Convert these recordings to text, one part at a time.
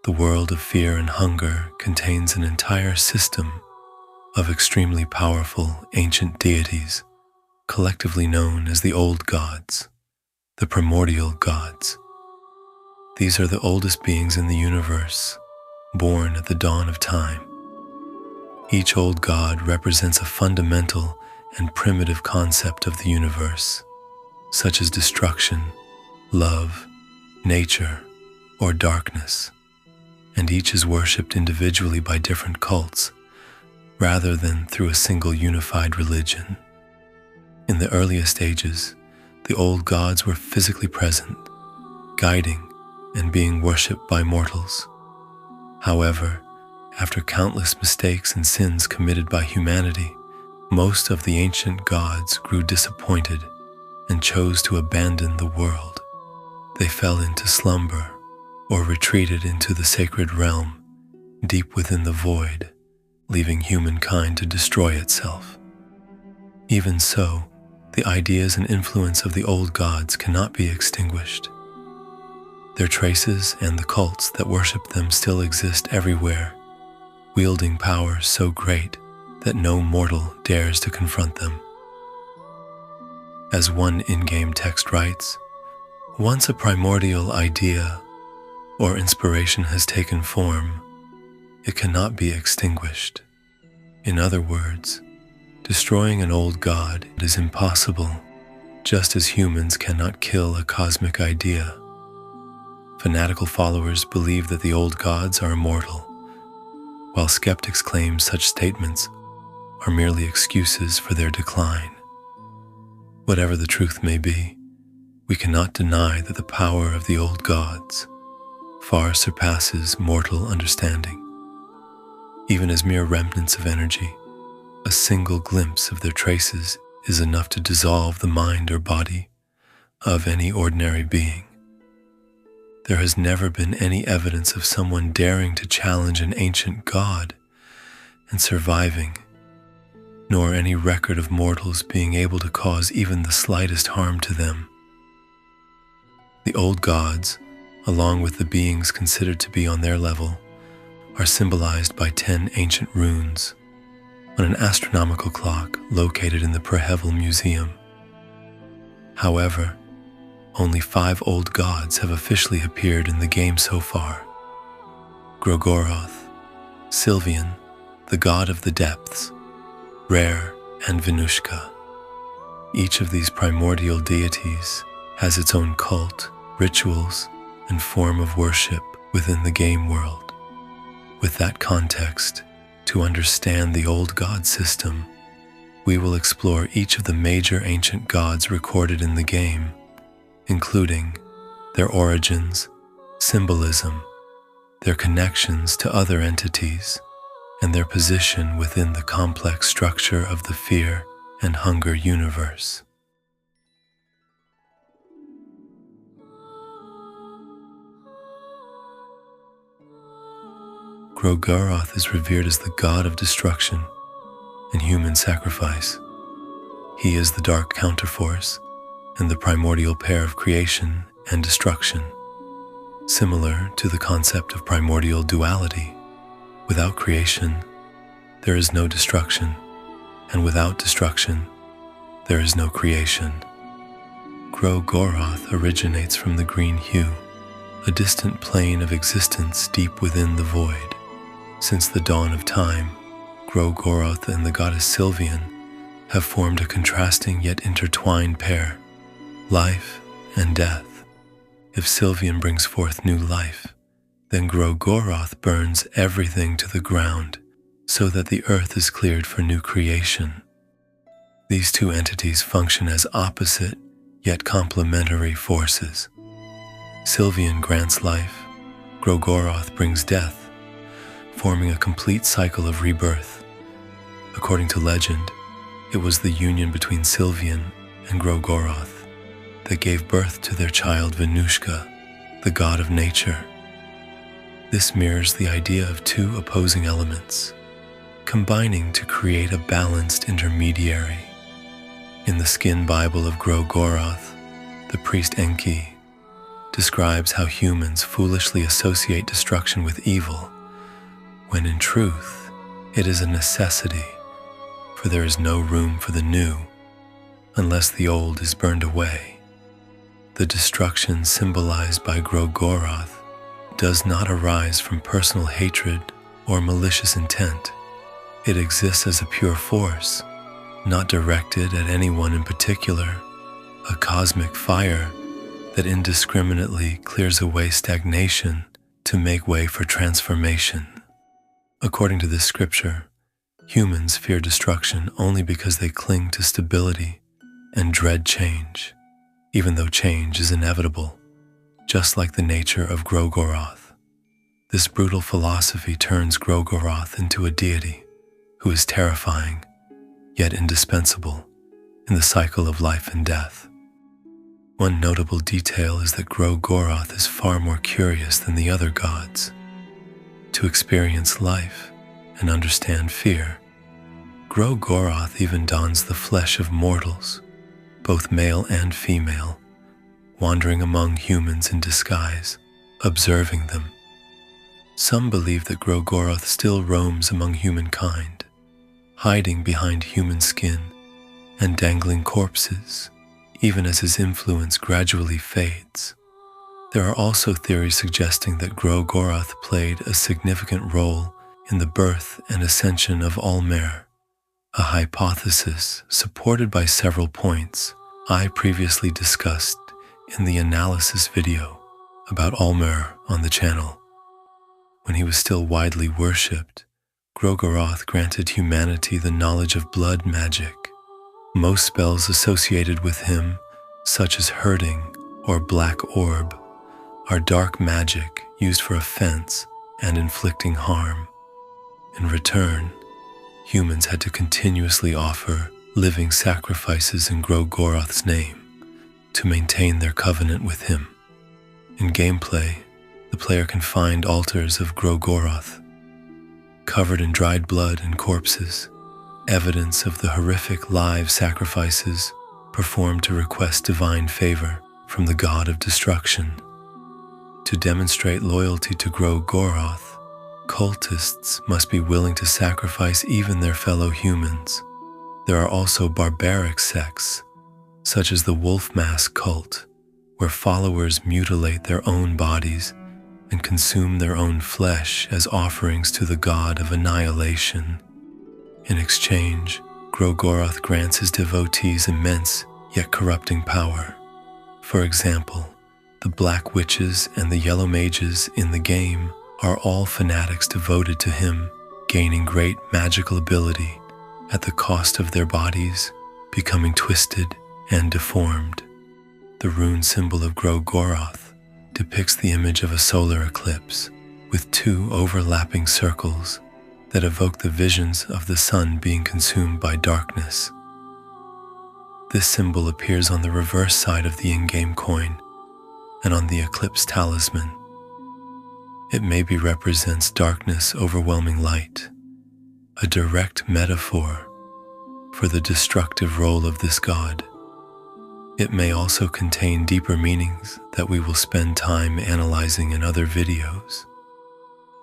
The world of fear and hunger contains an entire system of extremely powerful ancient deities, collectively known as the old gods, the primordial gods. These are the oldest beings in the universe, born at the dawn of time. Each old god represents a fundamental and primitive concept of the universe, such as destruction, love, nature, or darkness, and each is worshipped individually by different cults, rather than through a single unified religion. In the earliest ages, the old gods were physically present, guiding and being worshipped by mortals. However, after countless mistakes and sins committed by humanity, most of the ancient gods grew disappointed and chose to abandon the world. They fell into slumber or retreated into the sacred realm deep within the void, leaving humankind to destroy itself. Even so, the ideas and influence of the old gods cannot be extinguished. Their traces and the cults that worship them still exist everywhere, wielding power so great that no mortal dares to confront them. As one in-game text writes, once a primordial idea or inspiration has taken form, it cannot be extinguished. In other words, destroying an old god is impossible, just as humans cannot kill a cosmic idea. Fanatical followers believe that the old gods are immortal, while skeptics claim such statements are merely excuses for their decline. Whatever the truth may be, we cannot deny that the power of the old gods far surpasses mortal understanding. Even as mere remnants of energy, a single glimpse of their traces is enough to dissolve the mind or body of any ordinary being. There has never been any evidence of someone daring to challenge an ancient god and surviving, nor any record of mortals being able to cause even the slightest harm to them. The old gods, along with the beings considered to be on their level, are symbolized by 10 ancient runes on an astronomical clock located in the Prehevel Museum. However, only 5 old gods have officially appeared in the game so far: GRO-GOROTH, SYLVIAN, the god of the depths, RHER, and VINUSHKA. Each of these primordial deities has its own cult, rituals, and form of worship within the game world. With that context, to understand the old god system, we will explore each of the major ancient gods recorded in the game, including their origins, symbolism, their connections to other entities, and their position within the complex structure of the fear and hunger universe. GRO-GOROTH is revered as the god of destruction and human sacrifice. He is the dark counterforce and the primordial pair of creation and destruction, similar to the concept of primordial duality. Without creation, there is no destruction, and without destruction, there is no creation. GRO-GOROTH originates from the green hue, a distant plane of existence deep within the void. Since the dawn of time, GRO-GOROTH and the goddess SYLVIAN have formed a contrasting yet intertwined pair, life and death. If SYLVIAN brings forth new life, then GRO-GOROTH burns everything to the ground so that the earth is cleared for new creation. These two entities function as opposite yet complementary forces. SYLVIAN grants life, GRO-GOROTH brings death, forming a complete cycle of rebirth. According to legend, it was the union between SYLVIAN and GRO-GOROTH that gave birth to their child VINUSHKA, the god of nature. This mirrors the idea of two opposing elements, combining to create a balanced intermediary. In the skin Bible of GRO-GOROTH, the priest Enki describes how humans foolishly associate destruction with evil, when in truth it is a necessity, for there is no room for the new unless the old is burned away. The destruction symbolized by GRO-GOROTH does not arise from personal hatred or malicious intent. It exists as a pure force, not directed at anyone in particular, a cosmic fire that indiscriminately clears away stagnation to make way for transformation. According to this scripture, humans fear destruction only because they cling to stability and dread change, even though change is inevitable, just like the nature of GRO-GOROTH. This brutal philosophy turns GRO-GOROTH into a deity who is terrifying, yet indispensable in the cycle of life and death. One notable detail is that GRO-GOROTH is far more curious than the other gods. To experience life and understand fear, GRO-GOROTH even dons the flesh of mortals, both male and female, wandering among humans in disguise, observing them. Some believe that GRO-GOROTH still roams among humankind, hiding behind human skin and dangling corpses, even as his influence gradually fades. There are also theories suggesting that GRO-GOROTH played a significant role in the birth and ascension of RHER, a hypothesis supported by several points I previously discussed in the analysis video about RHER on the channel. When he was still widely worshipped, GRO-GOROTH granted humanity the knowledge of blood magic. Most spells associated with him, such as hurting or black orb, are dark magic used for offense and inflicting harm. In return, humans had to continuously offer living sacrifices in GRO-GOROTH's name to maintain their covenant with him. In gameplay, the player can find altars of GRO-GOROTH, covered in dried blood and corpses, evidence of the horrific live sacrifices performed to request divine favor from the god of destruction. To demonstrate loyalty to GRO-GOROTH, cultists must be willing to sacrifice even their fellow humans. There are also barbaric sects, such as the Wolf Mask cult, where followers mutilate their own bodies and consume their own flesh as offerings to the god of annihilation. In exchange, GRO-GOROTH grants his devotees immense yet corrupting power. For example, the Black Witches and the Yellow Mages in the game are all fanatics devoted to him, gaining great magical ability at the cost of their bodies becoming twisted and deformed. The rune symbol of GRO-GOROTH depicts the image of a solar eclipse with two overlapping circles that evoke the visions of the sun being consumed by darkness. This symbol appears on the reverse side of the in-game coin and on the eclipse talisman. It maybe represents darkness overwhelming light, a direct metaphor for the destructive role of this god. It may also contain deeper meanings that we will spend time analyzing in other videos.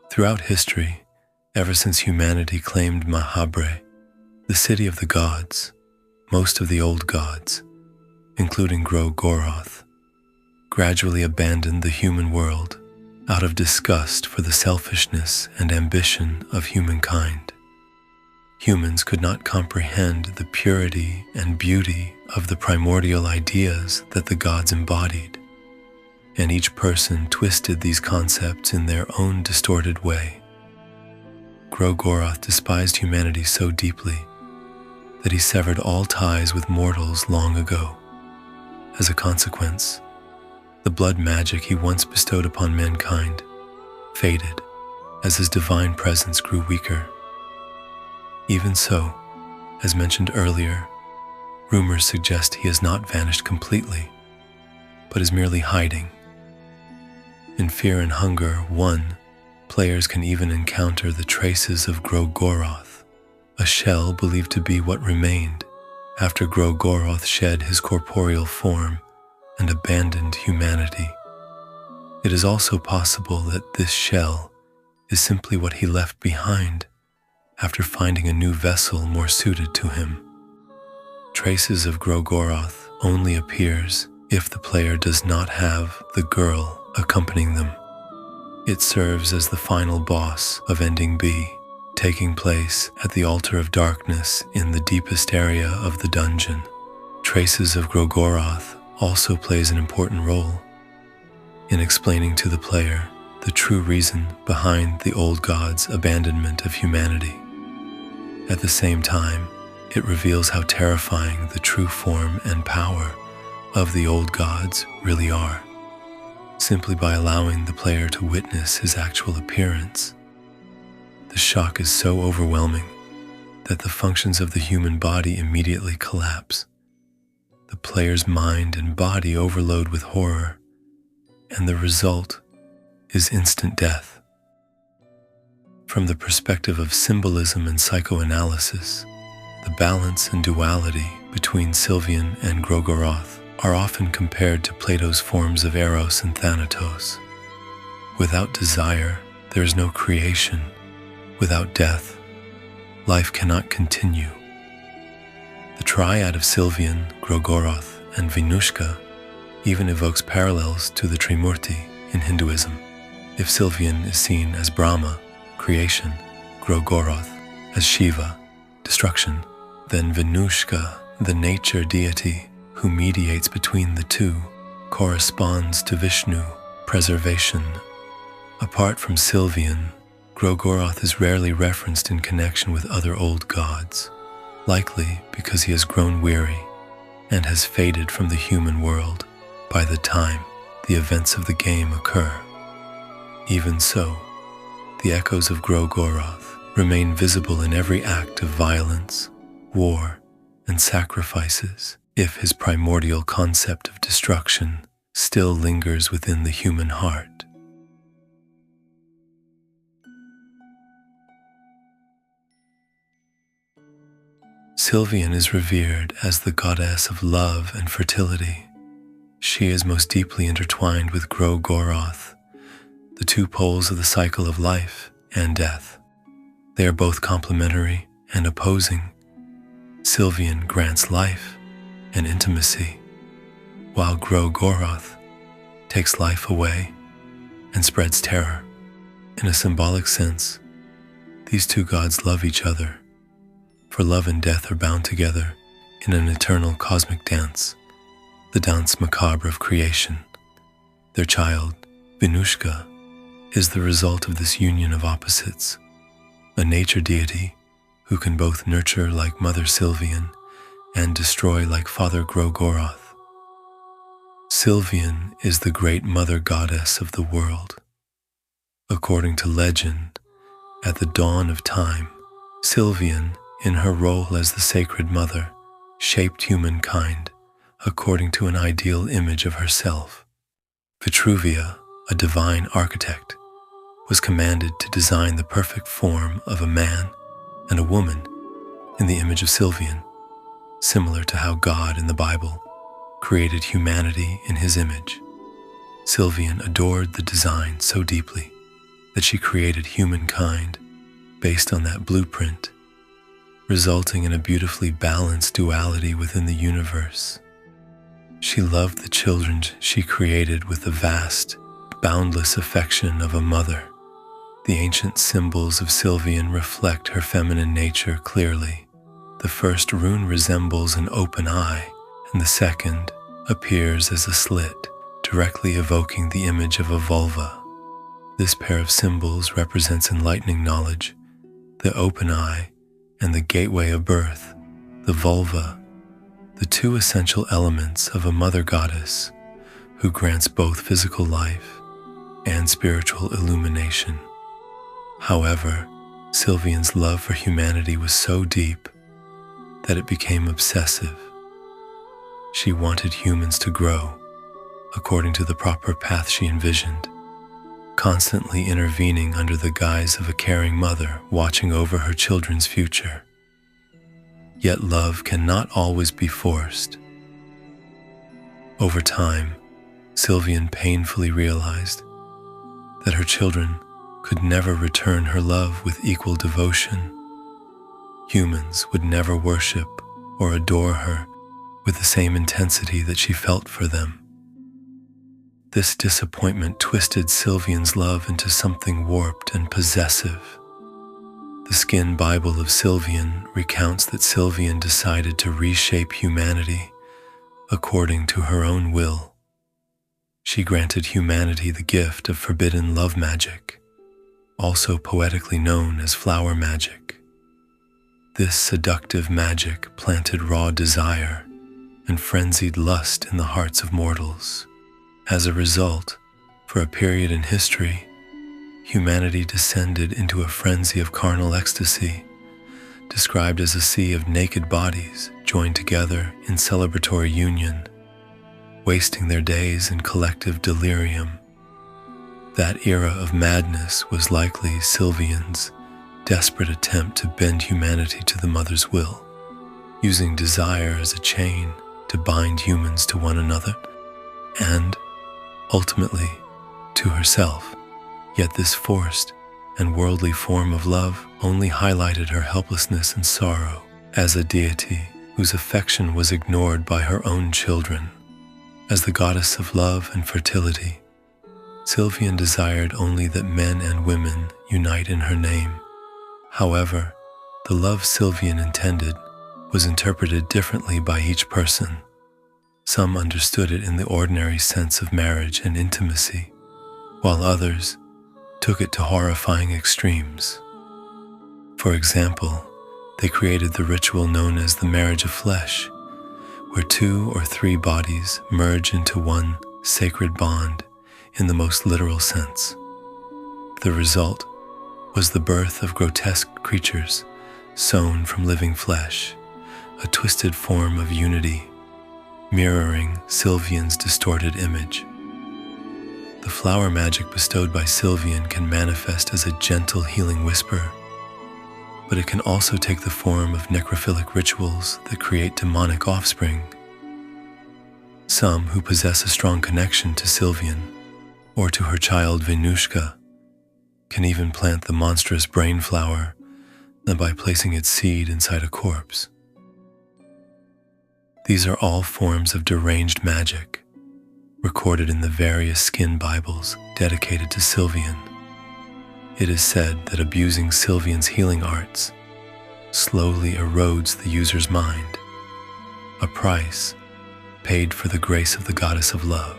Throughout history, ever since humanity claimed Mahabre, the city of the gods, most of the old gods, including GRO-GOROTH, gradually abandoned the human world out of disgust for the selfishness and ambition of humankind. Humans could not comprehend the purity and beauty of the primordial ideas that the gods embodied, and each person twisted these concepts in their own distorted way. GRO-GOROTH despised humanity so deeply that he severed all ties with mortals long ago. As a consequence, the blood magic he once bestowed upon mankind faded as his divine presence grew weaker. Even so, as mentioned earlier, rumors suggest he has not vanished completely, but is merely hiding. In Fear and Hunger 1, players can even encounter the traces of GRO-GOROTH, a shell believed to be what remained after GRO-GOROTH shed his corporeal form and abandoned humanity. It is also possible that this shell is simply what he left behind after finding a new vessel more suited to him. Traces of GRO-GOROTH only appears if the player does not have the girl accompanying them. It serves as the final boss of Ending B, taking place at the Altar of Darkness in the deepest area of the dungeon. Traces of GRO-GOROTH also plays an important role in explaining to the player the true reason behind the old god's abandonment of humanity. At the same time, it reveals how terrifying the true form and power of the old gods really are. Simply by allowing the player to witness his actual appearance, the shock is so overwhelming that the functions of the human body immediately collapse. The player's mind and body overload with horror, and the result is instant death. From the perspective of symbolism and psychoanalysis, the balance and duality between SYLVIAN and GRO-GOROTH are often compared to Plato's forms of Eros and Thanatos. Without desire, there is no creation. Without death, life cannot continue. The triad of SYLVIAN, GRO-GOROTH, and VINUSHKA even evokes parallels to the Trimurti in Hinduism. If SYLVIAN is seen as Brahma, creation, GRO-GOROTH as Shiva, destruction, then VINUSHKA, the nature deity who mediates between the two, corresponds to Vishnu, preservation. Apart from SYLVIAN, GRO-GOROTH is rarely referenced in connection with other old gods, likely because he has grown weary and has faded from the human world by the time the events of the game occur. Even so, the echoes of GRO-GOROTH remain visible in every act of violence, war, and sacrifices if his primordial concept of destruction still lingers within the human heart. SYLVIAN is revered as the goddess of love and fertility. She is most deeply intertwined with GRO-GOROTH, the two poles of the cycle of life and death. They are both complementary and opposing. SYLVIAN grants life and intimacy, while GRO-GOROTH takes life away and spreads terror. In a symbolic sense, these two gods love each other, for love and death are bound together in an eternal cosmic dance, the dance macabre of creation. Their child, VINUSHKA, is the result of this union of opposites, a nature deity who can both nurture like Mother SYLVIAN and destroy like Father GRO-GOROTH. SYLVIAN is the great mother goddess of the world. According to legend, at the dawn of time, SYLVIAN, in her role as the sacred mother, shaped humankind according to an ideal image of herself. Vitruvia, a divine architect, was commanded to design the perfect form of a man and a woman in the image of SYLVIAN, similar to how God in the Bible created humanity in his image. SYLVIAN adored the design so deeply that she created humankind based on that blueprint, resulting in a beautifully balanced duality within the universe. She loved the children she created with the vast, boundless affection of a mother. The ancient symbols of SYLVIAN reflect her feminine nature clearly. The first rune resembles an open eye, and the second appears as a slit, directly evoking the image of a vulva. This pair of symbols represents enlightening knowledge, the open eye and the gateway of birth, the vulva, the two essential elements of a mother goddess who grants both physical life and spiritual illumination. However, SYLVIAN's love for humanity was so deep that it became obsessive. She wanted humans to grow according to the proper path she envisioned, constantly intervening under the guise of a caring mother watching over her children's future. Yet love cannot always be forced. Over time, SYLVIAN painfully realized that her children could never return her love with equal devotion. Humans would never worship or adore her with the same intensity that she felt for them. This disappointment twisted Sylvian's love into something warped and possessive. The Skin Bible of Sylvian recounts that Sylvian decided to reshape humanity according to her own will. She granted humanity the gift of forbidden love magic, also poetically known as flower magic. This seductive magic planted raw desire and frenzied lust in the hearts of mortals. As a result, for a period in history, humanity descended into a frenzy of carnal ecstasy, described as a sea of naked bodies joined together in celebratory union, wasting their days in collective delirium. That era of madness was likely Sylvian's desperate attempt to bend humanity to the mother's will, using desire as a chain to bind humans to one another and, ultimately, to herself. Yet this forced and worldly form of love only highlighted her helplessness and sorrow as a deity whose affection was ignored by her own children. As the goddess of love and fertility, Sylvian desired only that men and women unite in her name. However, the love Sylvian intended was interpreted differently by each person. Some understood it in the ordinary sense of marriage and intimacy, while others took it to horrifying extremes. For example, they created the ritual known as the marriage of flesh, where 2 or 3 bodies merge into one sacred bond in the most literal sense. The result was the birth of grotesque creatures sewn from living flesh, a twisted form of unity, mirroring Sylvian's distorted image. The flower magic bestowed by Sylvian can manifest as a gentle healing whisper, but it can also take the form of necrophilic rituals that create demonic offspring. Some who possess a strong connection to Sylvian or to her child VINUSHKA can even plant the monstrous brain flower by placing its seed inside a corpse. These are all forms of deranged magic, recorded in the various Skin Bibles dedicated to Sylvian. It is said that abusing Sylvian's healing arts slowly erodes the user's mind, a price paid for the grace of the goddess of love.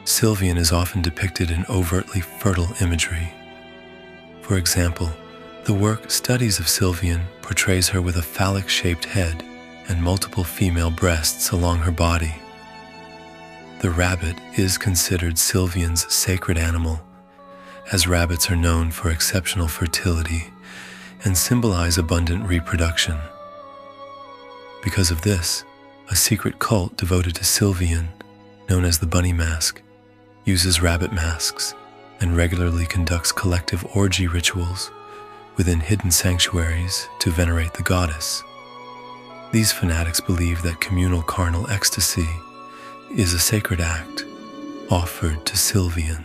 Sylvian is often depicted in overtly fertile imagery. For example, the work Studies of Sylvian portrays her with a phallic-shaped head and multiple female breasts along her body. The rabbit is considered Sylvian's sacred animal, as rabbits are known for exceptional fertility and symbolize abundant reproduction. Because of this, a secret cult devoted to Sylvian, known as the Bunny Mask, uses rabbit masks and regularly conducts collective orgy rituals within hidden sanctuaries to venerate the goddess. These fanatics believe that communal carnal ecstasy is a sacred act offered to Sylvian.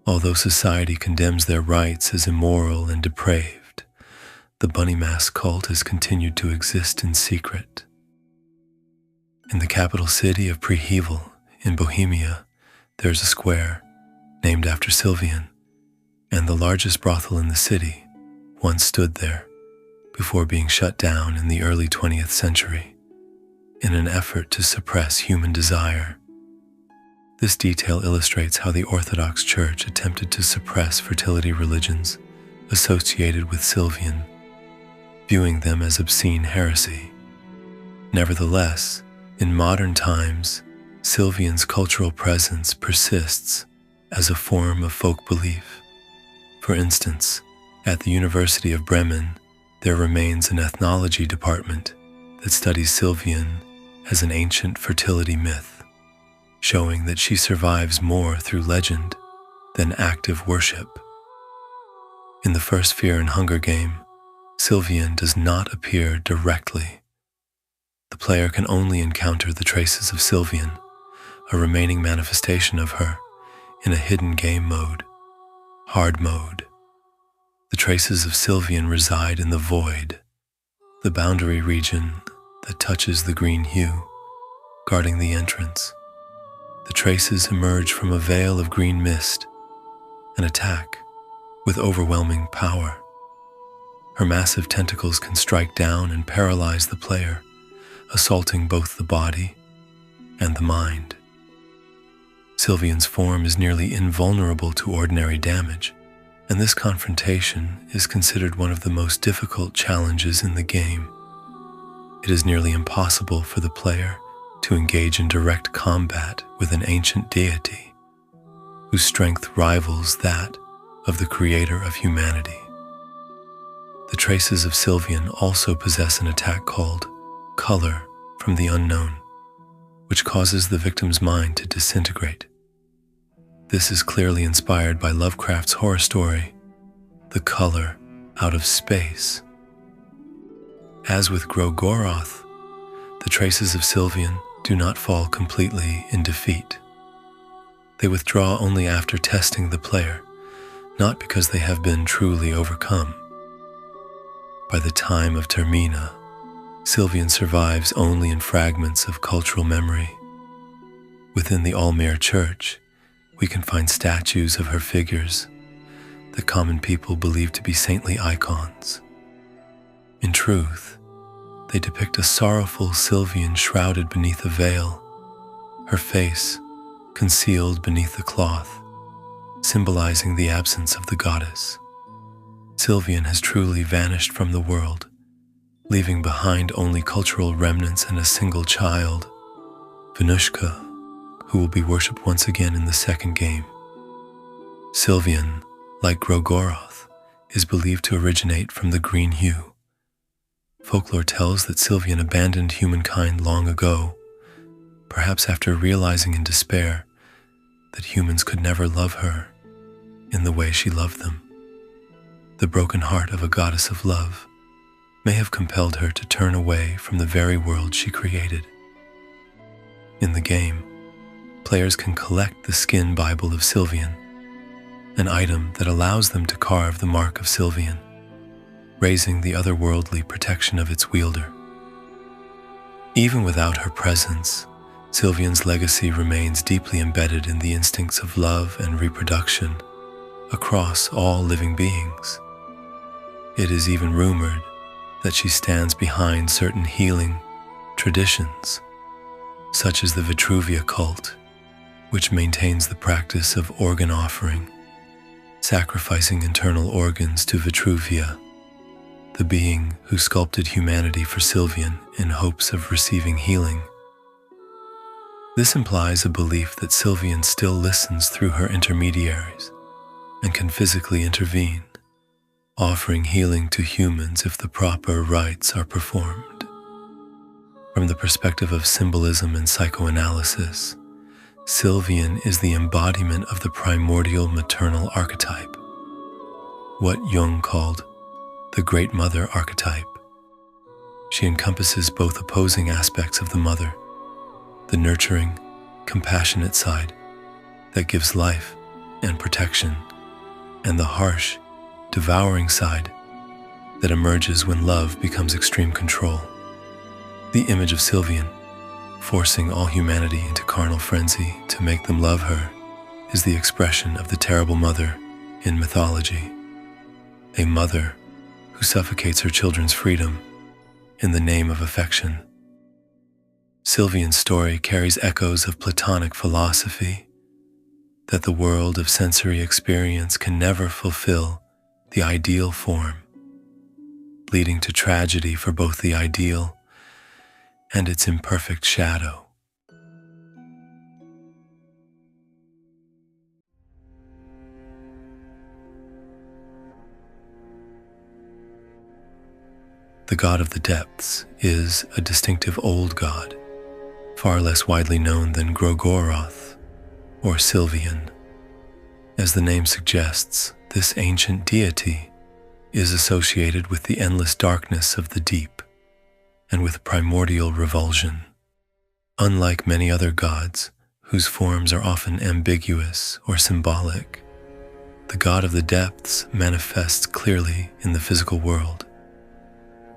Although society condemns their rites as immoral and depraved, the Bunny Mask cult has continued to exist in secret. In the capital city of Przeworsk in Bohemia, there is a square named after Sylvian, and the largest brothel in the city once stood there before being shut down in the early 20th century in an effort to suppress human desire. This detail illustrates how the Orthodox Church attempted to suppress fertility religions associated with Sylvian, viewing them as obscene heresy. Nevertheless, in modern times, Sylvian's cultural presence persists as a form of folk belief. For instance, at the University of Bremen, there remains an ethnology department that studies Sylvian as an ancient fertility myth, showing that she survives more through legend than active worship. In the first Fear and Hunger game, Sylvian does not appear directly. The player can only encounter the traces of Sylvian, a remaining manifestation of her, in a hidden game mode, hard mode. The traces of Sylvian reside in the void, the boundary region that touches the green hue, guarding the entrance. The traces emerge from a veil of green mist and attack with overwhelming power. Her massive tentacles can strike down and paralyze the player, assaulting both the body and the mind. Sylvian's form is nearly invulnerable to ordinary damage, and this confrontation is considered one of the most difficult challenges in the game. It is nearly impossible for the player to engage in direct combat with an ancient deity whose strength rivals that of the creator of humanity. The traces of Sylvian also possess an attack called color from the unknown, which causes the victim's mind to disintegrate. This is clearly inspired by Lovecraft's horror story, The Color Out of Space. As with GRO-GOROTH, the traces of Sylvian do not fall completely in defeat. They withdraw only after testing the player, not because they have been truly overcome. By the time of Termina, Sylvian survives only in fragments of cultural memory. Within the Almere Church, we can find statues of her figures that common people believe to be saintly icons. In truth, they depict a sorrowful Sylvian shrouded beneath a veil, her face concealed beneath the cloth, symbolizing the absence of the goddess. Sylvian has truly vanished from the world, leaving behind only cultural remnants and a single child, VINUSHKA, who will be worshipped once again in the second game. Sylvian, like GRO-GOROTH, is believed to originate from the green hue. Folklore tells that Sylvian abandoned humankind long ago, perhaps after realizing in despair that humans could never love her in the way she loved them. The broken heart of a goddess of love may have compelled her to turn away from the very world she created. In the game, players can collect the skin Bible of Sylvian, an item that allows them to carve the mark of Sylvian, raising the otherworldly protection of its wielder. Even without her presence, Sylvian's legacy remains deeply embedded in the instincts of love and reproduction across all living beings. It is even rumored that she stands behind certain healing traditions, such as the Vitruvia cult, which maintains the practice of organ offering, sacrificing internal organs to Vitruvia, the being who sculpted humanity for Sylvian in hopes of receiving healing. This implies a belief that Sylvian still listens through her intermediaries and can physically intervene, offering healing to humans if the proper rites are performed. From the perspective of symbolism and psychoanalysis, Sylvian is the embodiment of the primordial maternal archetype, what Jung called the Great Mother archetype. She encompasses both opposing aspects of the mother, the nurturing, compassionate side that gives life and protection, and the harsh, devouring side that emerges when love becomes extreme control. The image of Sylvian, forcing all humanity into carnal frenzy to make them love her, is the expression of the terrible mother in mythology, a mother who suffocates her children's freedom in the name of affection. Sylvian's story carries echoes of Platonic philosophy, that the world of sensory experience can never fulfill the ideal form, leading to tragedy for both the ideal and its imperfect shadow. The god of the depths is a distinctive old god, far less widely known than GRO-GOROTH or Sylvian. As the name suggests, this ancient deity is associated with the endless darkness of the deep and with primordial revulsion. Unlike many other gods whose forms are often ambiguous or symbolic, the god of the depths manifests clearly in the physical world.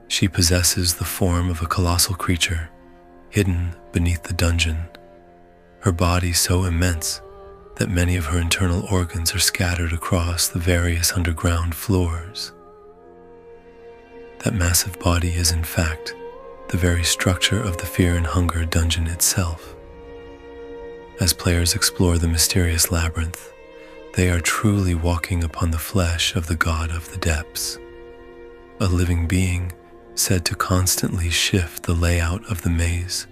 She possesses the form of a colossal creature, hidden beneath the dungeon, her body so immense that many of her internal organs are scattered across the various underground floors. That massive body is, in fact, the very structure of the Fear and Hunger dungeon itself. As players explore the mysterious labyrinth, they are truly walking upon the flesh of the god of the depths, a living being said to constantly shift the layout of the maze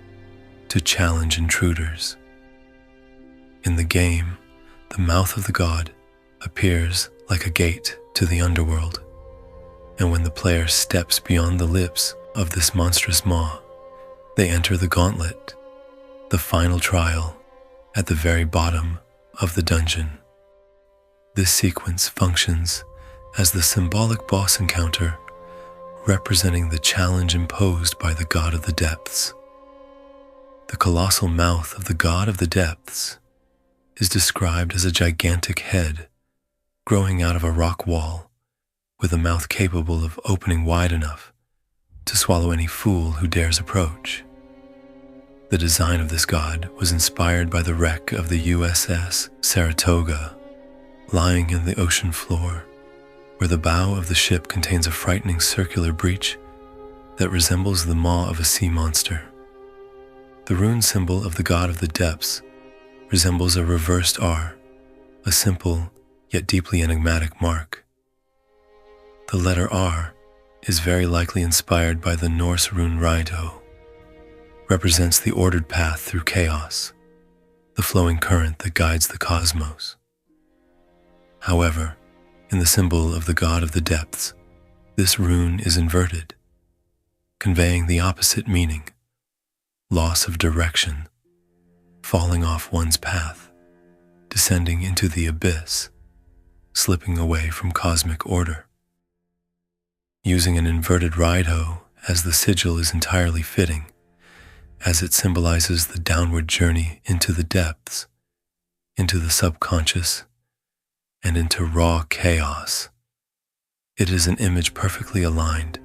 to challenge intruders. In the game, the mouth of the god appears like a gate to the underworld, and when the player steps beyond the lips of this monstrous maw, they enter the gauntlet, the final trial, at the very bottom of the dungeon. This sequence functions as the symbolic boss encounter, representing the challenge imposed by the god of the depths. The colossal mouth of the god of the depths is described as a gigantic head growing out of a rock wall, with a mouth capable of opening wide enough to swallow any fool who dares approach. The design of this god was inspired by the wreck of the USS Saratoga, lying in the ocean floor, where the bow of the ship contains a frightening circular breach that resembles the maw of a sea monster. The rune symbol of the god of the depths resembles a reversed R, a simple yet deeply enigmatic mark. The letter R is very likely inspired by the Norse rune RHER, represents the ordered path through chaos, the flowing current that guides the cosmos. However, in the symbol of the god of the depths, this rune is inverted, conveying the opposite meaning: loss of direction, falling off one's path, descending into the abyss, slipping away from cosmic order. Using an inverted RHER as the sigil is entirely fitting, as it symbolizes the downward journey into the depths, into the subconscious, and into raw chaos. It is an image perfectly aligned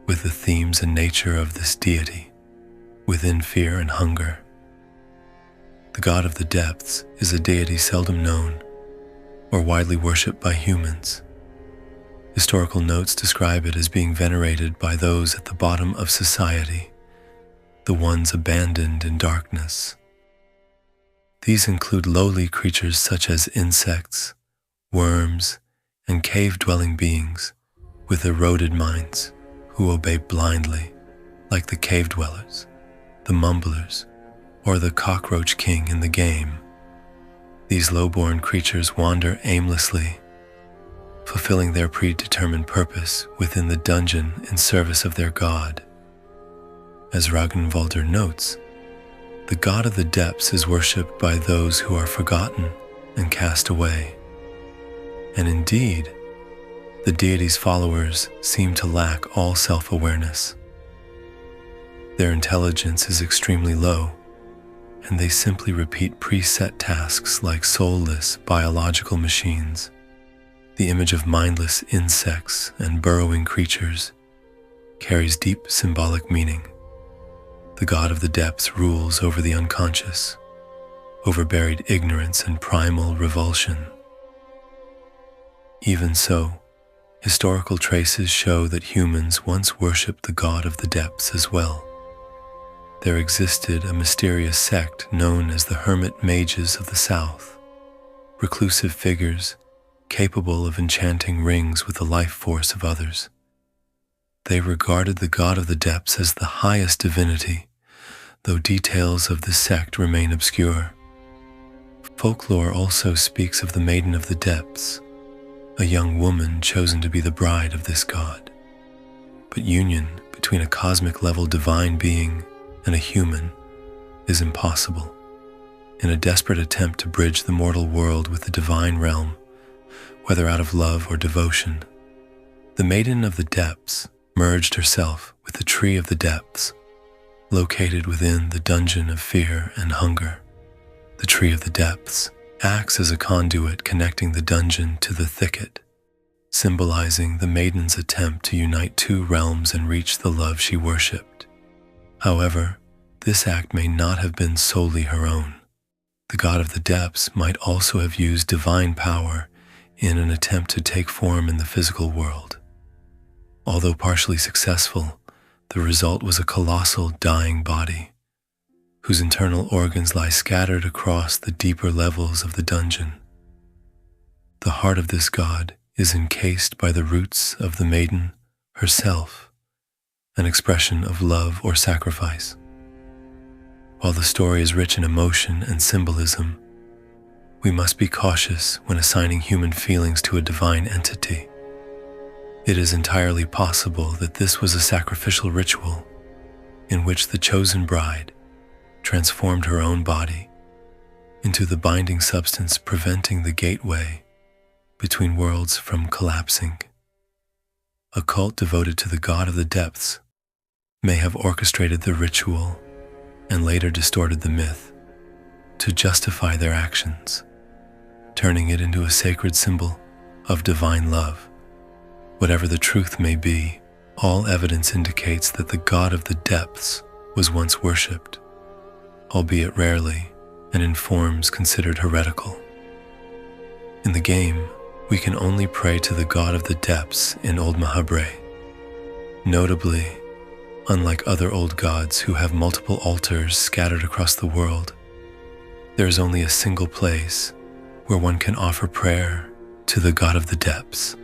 with the themes and nature of this deity within Fear and Hunger. The god of the depths is a deity seldom known or widely worshipped by humans. Historical notes describe it as being venerated by those at the bottom of society, the ones abandoned in darkness. These include lowly creatures such as insects, worms, and cave-dwelling beings with eroded minds who obey blindly, like the cave dwellers, the mumblers, or the cockroach king in the game. These low-born creatures wander aimlessly, fulfilling their predetermined purpose within the dungeon in service of their god. As Ragnvaldr notes, the god of the depths is worshipped by those who are forgotten and cast away. And indeed, the deity's followers seem to lack all self-awareness. Their intelligence is extremely low, and they simply repeat preset tasks like soulless biological machines. The image of mindless insects and burrowing creatures carries deep symbolic meaning. The god of the depths rules over the unconscious, over buried ignorance and primal revulsion. Even so, historical traces show that humans once worshipped the god of the depths as well. There existed a mysterious sect known as the Hermit Mages of the South, reclusive figures capable of enchanting rings with the life force of others. They regarded the god of the depths as the highest divinity, though details of the sect remain obscure. Folklore also speaks of the Maiden of the Depths, a young woman chosen to be the bride of this god. But union between a cosmic-level divine being and a human is impossible. In a desperate attempt to bridge the mortal world with the divine realm, whether out of love or devotion, the Maiden of the Depths merged herself with the Tree of the Depths, located within the Dungeon of Fear and Hunger. The Tree of the Depths acts as a conduit connecting the dungeon to the thicket, symbolizing the maiden's attempt to unite two realms and reach the love she worshipped. However, this act may not have been solely her own. The god of the depths might also have used divine power in an attempt to take form in the physical world. Although partially successful, the result was a colossal dying body, whose internal organs lie scattered across the deeper levels of the dungeon. The heart of this god is encased by the roots of the maiden herself, an expression of love or sacrifice. While the story is rich in emotion and symbolism, we must be cautious when assigning human feelings to a divine entity. It is entirely possible that this was a sacrificial ritual in which the chosen bride transformed her own body into the binding substance preventing the gateway between worlds from collapsing. A cult devoted to the god of the depths may have orchestrated the ritual and later distorted the myth to justify their actions, turning it into a sacred symbol of divine love. Whatever the truth may be, all evidence indicates that the god of the depths was once worshipped, albeit rarely, and in forms considered heretical. In the game, we can only pray to the god of the depths in Old Mahabharata. Notably, unlike other old gods who have multiple altars scattered across the world, there is only a single place where one can offer prayer to the god of the depths.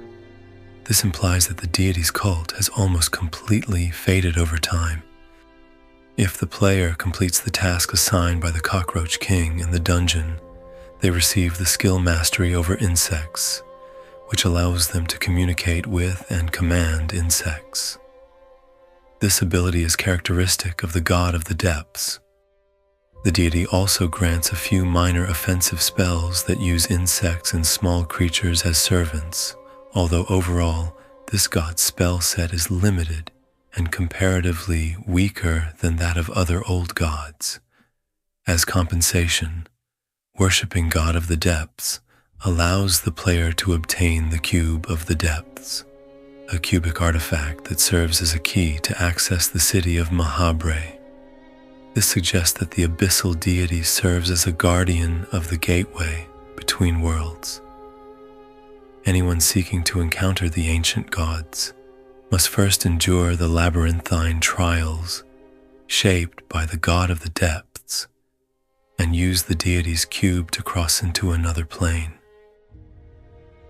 This implies that the deity's cult has almost completely faded over time. If the player completes the task assigned by the Cockroach King in the dungeon, they receive the skill mastery over insects, which allows them to communicate with and command insects. This ability is characteristic of the god of the depths. The deity also grants a few minor offensive spells that use insects and small creatures as servants, although overall, this god's spell set is limited and comparatively weaker than that of other old gods. As compensation, worshipping God of the Depths allows the player to obtain the Cube of the Depths, a cubic artifact that serves as a key to access the city of Mahabharata. This suggests that the abyssal deity serves as a guardian of the gateway between worlds. Anyone seeking to encounter the ancient gods must first endure the labyrinthine trials shaped by the god of the depths and use the deity's cube to cross into another plane.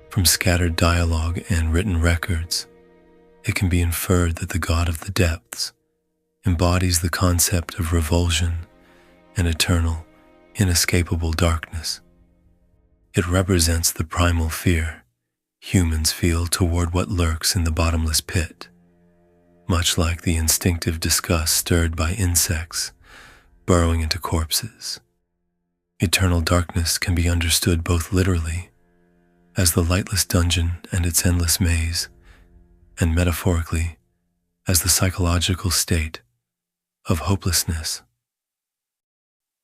From scattered dialogue and written records, it can be inferred that the god of the depths embodies the concept of revulsion and eternal, inescapable darkness. It represents the primal fear humans feel toward what lurks in the bottomless pit, much like the instinctive disgust stirred by insects burrowing into corpses. Eternal darkness can be understood both literally, as the lightless dungeon and its endless maze, and metaphorically, as the psychological state of hopelessness.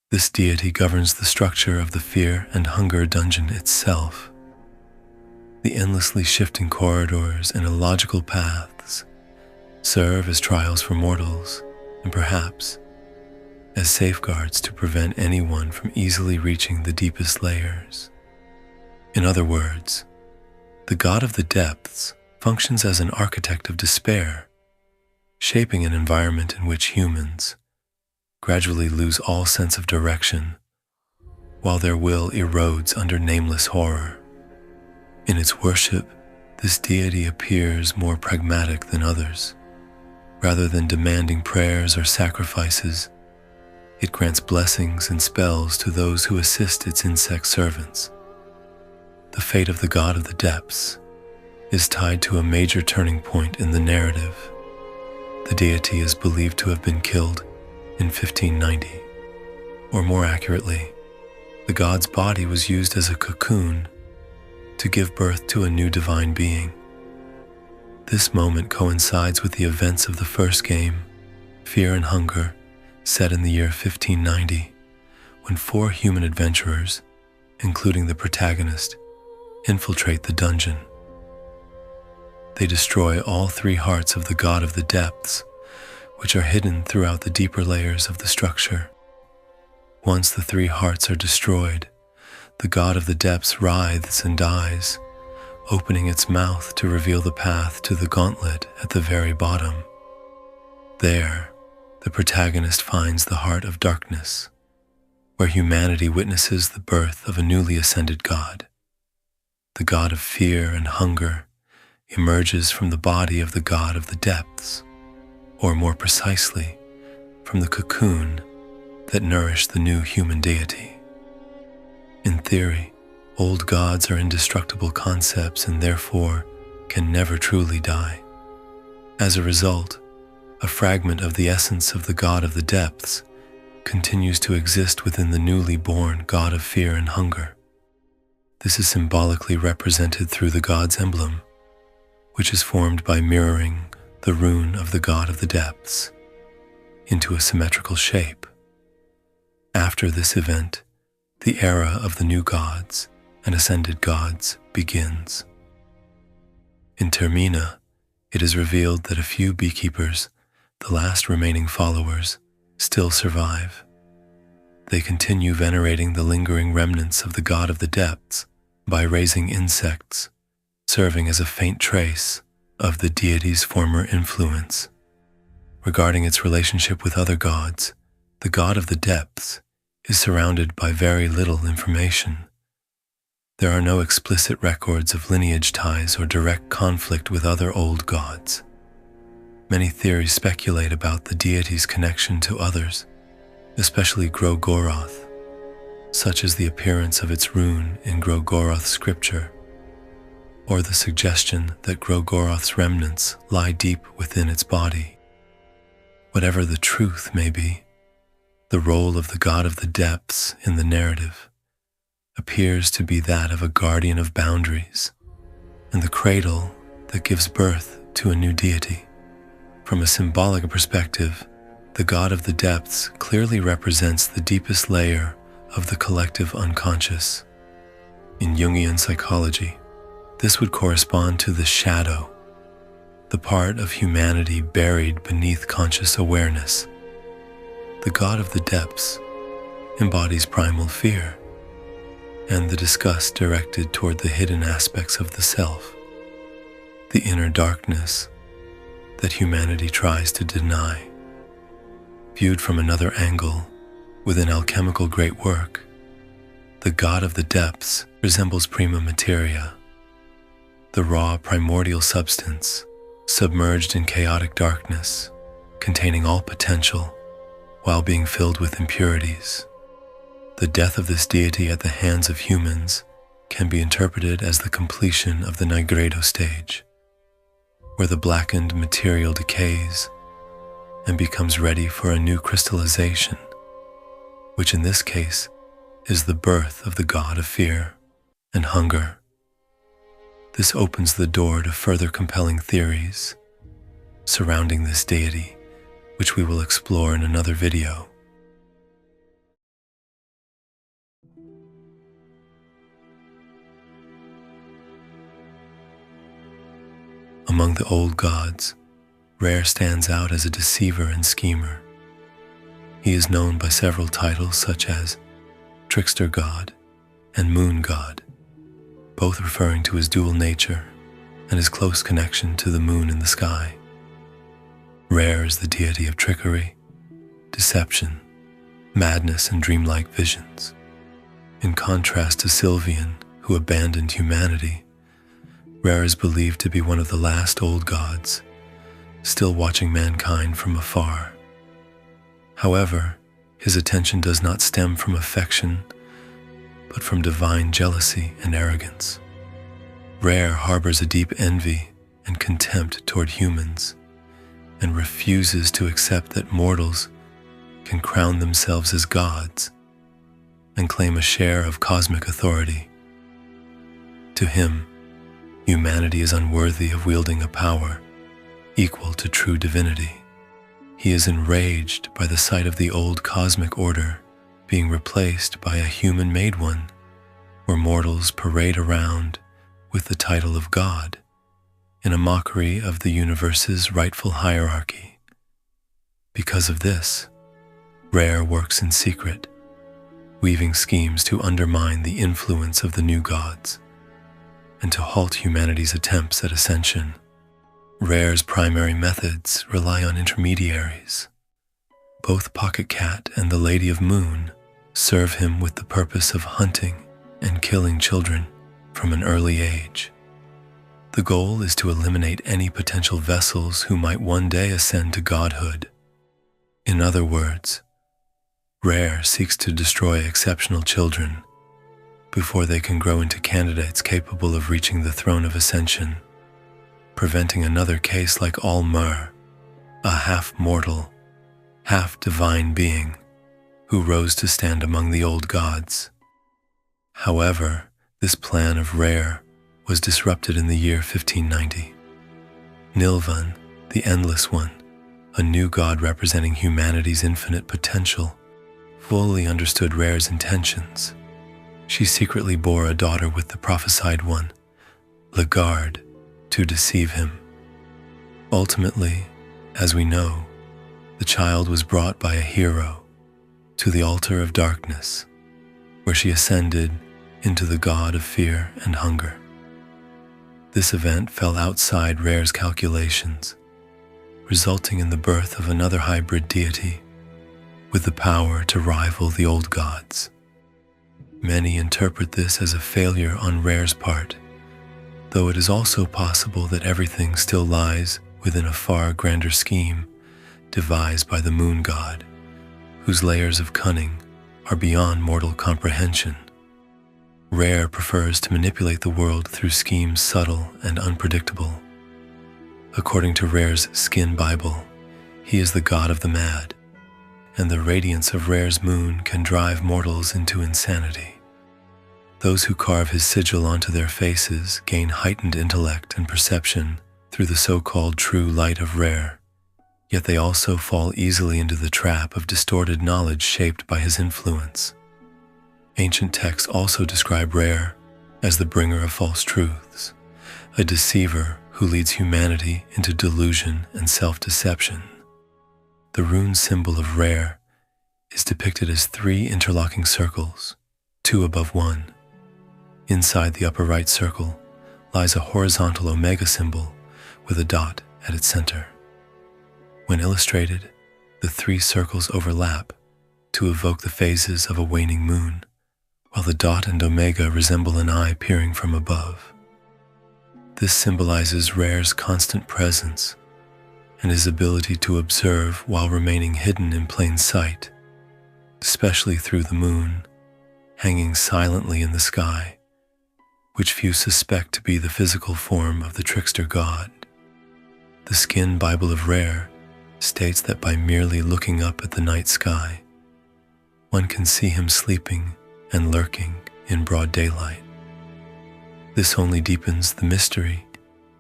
This deity governs the structure of the fear and hunger dungeon itself. The endlessly shifting corridors and illogical paths serve as trials for mortals, and perhaps as safeguards to prevent anyone from easily reaching the deepest layers. In other words, the god of the depths functions as an architect of despair, shaping an environment in which humans gradually lose all sense of direction, while their will erodes under nameless horror. In its worship, this deity appears more pragmatic than others. Rather than demanding prayers or sacrifices, it grants blessings and spells to those who assist its insect servants. The fate of the god of the depths is tied to a major turning point in the narrative. The deity is believed to have been killed in 1590, or more accurately, the god's body was used as a cocoon to give birth to a new divine being. This moment coincides with the events of the first game, Fear and Hunger, set in the year 1590, when 4 human adventurers, including the protagonist, infiltrate the dungeon. They destroy all 3 hearts of the god of the depths, which are hidden throughout the deeper layers of the structure. Once the 3 hearts are destroyed, the god of the depths writhes and dies, opening its mouth to reveal the path to the gauntlet at the very bottom. There, the protagonist finds the heart of darkness, where humanity witnesses the birth of a newly ascended god. The god of fear and hunger emerges from the body of the god of the depths, or more precisely, from the cocoon that nourished the new human deity. In theory, old gods are indestructible concepts and therefore can never truly die. As a result, a fragment of the essence of the god of the depths continues to exist within the newly born god of fear and hunger. This is symbolically represented through the god's emblem, which is formed by mirroring the rune of the god of the depths into a symmetrical shape. After this event, the era of the new gods and ascended gods begins. In Termina, it is revealed that a few beekeepers, the last remaining followers, still survive. They continue venerating the lingering remnants of the god of the depths by raising insects, serving as a faint trace of the deity's former influence. Regarding its relationship with other gods, the god of the depths is surrounded by very little information. There are no explicit records of lineage ties or direct conflict with other old gods. Many theories speculate about the deity's connection to others, especially GRO-GOROTH, such as the appearance of its rune in GRO-GOROTH scripture, or the suggestion that GRO-GOROTH's remnants lie deep within its body. Whatever the truth may be, the role of the god of the depths in the narrative appears to be that of a guardian of boundaries and the cradle that gives birth to a new deity. From a symbolic perspective, the god of the depths clearly represents the deepest layer of the collective unconscious. In Jungian psychology, this would correspond to the shadow, the part of humanity buried beneath conscious awareness. The god of the depths embodies primal fear and the disgust directed toward the hidden aspects of the self, the inner darkness that humanity tries to deny. Viewed from another angle, with an alchemical great work, the god of the depths resembles prima materia, the raw primordial substance submerged in chaotic darkness, containing all potential while being filled with impurities. The death of this deity at the hands of humans can be interpreted as the completion of the nigredo stage, where the blackened material decays and becomes ready for a new crystallization, which in this case is the birth of the god of fear and hunger. This opens the door to further compelling theories surrounding this deity, which we will explore in another video. Among the old gods, RHER stands out as a deceiver and schemer. He is known by several titles such as Trickster God and Moon God, both referring to his dual nature and his close connection to the moon in the sky. RHER is the deity of trickery, deception, madness, and dreamlike visions. In contrast to SYLVIAN, who abandoned humanity, RHER is believed to be one of the last old gods, still watching mankind from afar. However, his attention does not stem from affection, but from divine jealousy and arrogance. RHER harbors a deep envy and contempt toward humans, and refuses to accept that mortals can crown themselves as gods and claim a share of cosmic authority. To him, humanity is unworthy of wielding a power equal to true divinity. He is enraged by the sight of the old cosmic order being replaced by a human-made one, where mortals parade around with the title of God in a mockery of the universe's rightful hierarchy. Because of this, RHER works in secret, weaving schemes to undermine the influence of the new gods and to halt humanity's attempts at ascension. RHER's primary methods rely on intermediaries. Both Pocket Cat and the Lady of Moon serve him with the purpose of hunting and killing children from an early age. The goal is to eliminate any potential vessels who might one day ascend to godhood. In other words, RHER seeks to destroy exceptional children before they can grow into candidates capable of reaching the throne of ascension, preventing another case like Myr, a half-mortal, half-divine being who rose to stand among the old gods. However, this plan of RHER was disrupted in the year 1590. Nilvan, the Endless One, a new god representing humanity's infinite potential, fully understood RHER's intentions. She secretly bore a daughter with the prophesied one, Lagarde, to deceive him. Ultimately, as we know, the child was brought by a hero to the altar of darkness, where she ascended into the god of fear and hunger. This event fell outside RHER's calculations, resulting in the birth of another hybrid deity with the power to rival the old gods. Many interpret this as a failure on RHER's part, though it is also possible that everything still lies within a far grander scheme devised by the moon god, whose layers of cunning are beyond mortal comprehension. RHER prefers to manipulate the world through schemes subtle and unpredictable. According to RHER's Skin Bible, he is the god of the mad, and the radiance of RHER's moon can drive mortals into insanity. Those who carve his sigil onto their faces gain heightened intellect and perception through the so-called true light of RHER, yet they also fall easily into the trap of distorted knowledge shaped by his influence. Ancient texts also describe RHER as the bringer of false truths, a deceiver who leads humanity into delusion and self-deception. The rune symbol of RHER is depicted as 3 interlocking circles, 2 above 1. Inside the upper right circle lies a horizontal omega symbol with a dot at its center. When illustrated, the 3 circles overlap to evoke the phases of a waning moon, while the dot and omega resemble an eye peering from above. This symbolizes RHER's constant presence and his ability to observe while remaining hidden in plain sight, especially through the moon, hanging silently in the sky, which few suspect to be the physical form of the trickster god. The Skin Bible of RHER states that by merely looking up at the night sky, one can see him sleeping and lurking in broad daylight. This only deepens the mystery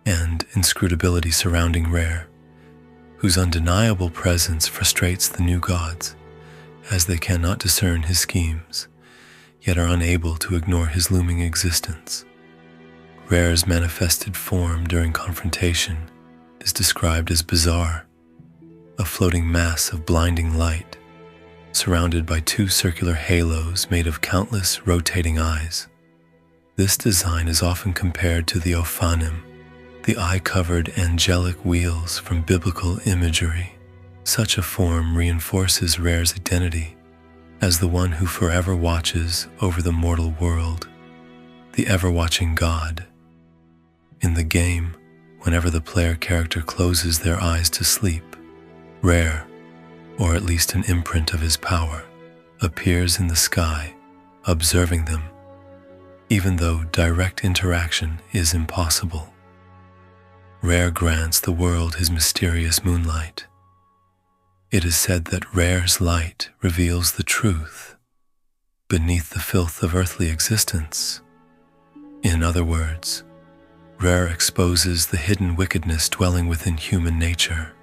and inscrutability surrounding RHER, whose undeniable presence frustrates the new gods, as they cannot discern his schemes, yet are unable to ignore his looming existence. RHER's manifested form during confrontation is described as bizarre, a floating mass of blinding light, surrounded by 2 circular halos made of countless rotating eyes. This design is often compared to the Ophanim, the eye-covered angelic wheels from biblical imagery. Such a form reinforces RHER's identity as the one who forever watches over the mortal world, the ever-watching God. In the game, whenever the player character closes their eyes to sleep, RHER, or at least an imprint of his power, appears in the sky, observing them, even though direct interaction is impossible. RHER grants the world his mysterious moonlight. It is said that RHER's light reveals the truth beneath the filth of earthly existence. In other words, RHER exposes the hidden wickedness dwelling within human nature.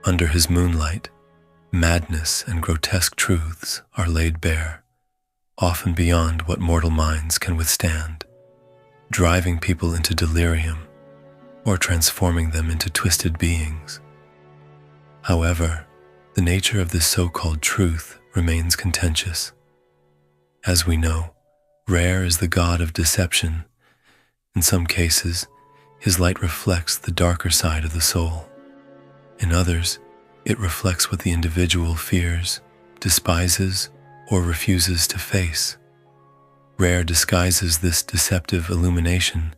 Under his moonlight, Madness and grotesque truths are laid bare, often beyond what mortal minds can withstand, driving people into delirium or transforming them into twisted beings. However, the nature of this so-called truth remains contentious. As we know, RHER is the god of deception. In some cases, his light reflects the darker side of the soul. In others, it reflects what the individual fears, despises, or refuses to face. RHER disguises this deceptive illumination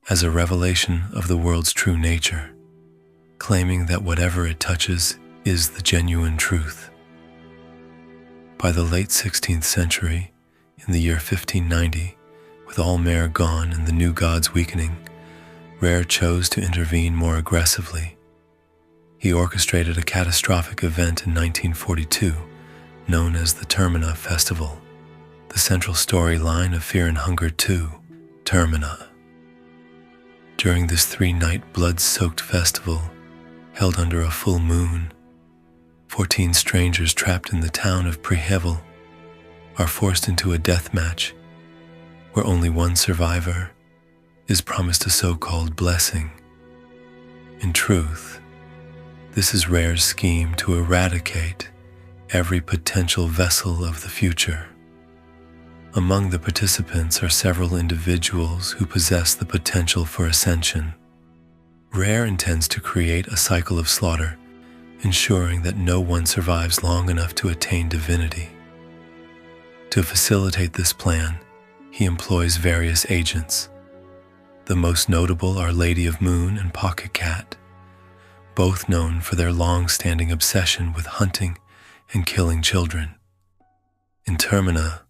as a revelation of the world's true nature, claiming that whatever it touches is the genuine truth. By the late 16th century, in the year 1590, with all mer gone and the new gods weakening, RHER chose to intervene more aggressively. He orchestrated a catastrophic event in 1942, known as the Termina Festival, the central storyline of Fear and Hunger 2, Termina. During this 3-night blood-soaked festival, held under a full moon, 14 strangers trapped in the town of Prehevil are forced into a death match where only one survivor is promised a so-called blessing. In truth, this is RHER's scheme to eradicate every potential vessel of the future. Among the participants are several individuals who possess the potential for ascension. RHER intends to create a cycle of slaughter, ensuring that no one survives long enough to attain divinity. To facilitate this plan, he employs various agents. The most notable are Lady of Moon and Pocket Cat, both known for their long-standing obsession with hunting and killing children. In Termina,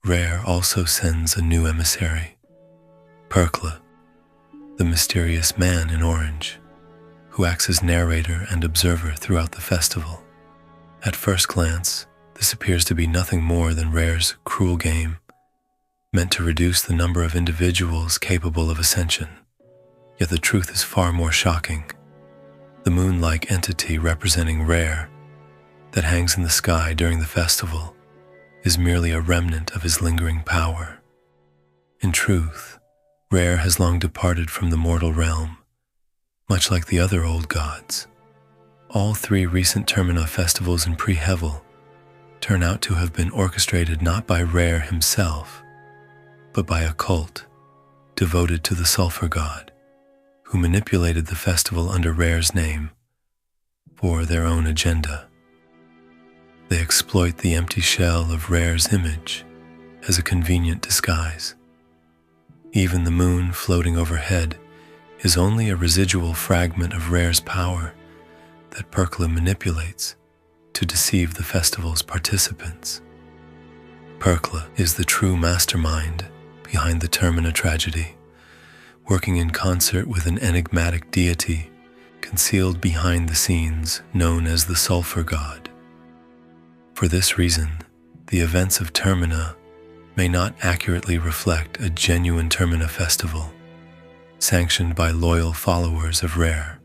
RHER also sends a new emissary, Perkla, the mysterious man in orange, who acts as narrator and observer throughout the festival. At first glance, this appears to be nothing more than RHER's cruel game, meant to reduce the number of individuals capable of ascension. Yet the truth is far more shocking. The moon-like entity representing RHER that hangs in the sky during the festival is merely a remnant of his lingering power. In truth, RHER has long departed from the mortal realm, much like the other old gods. All 3 recent Termina festivals in Prehevil turn out to have been orchestrated not by RHER himself, but by a cult devoted to the sulfur god, who manipulated the festival under RHER's name for their own agenda. They exploit the empty shell of RHER's image as a convenient disguise. Even the moon floating overhead is only a residual fragment of RHER's power that Perkla manipulates to deceive the festival's participants. Perkla is the true mastermind behind the Termina tragedy, working in concert with an enigmatic deity concealed behind the scenes known as the sulfur god. For this reason, the events of Termina may not accurately reflect a genuine Termina festival, sanctioned by loyal followers of RHER.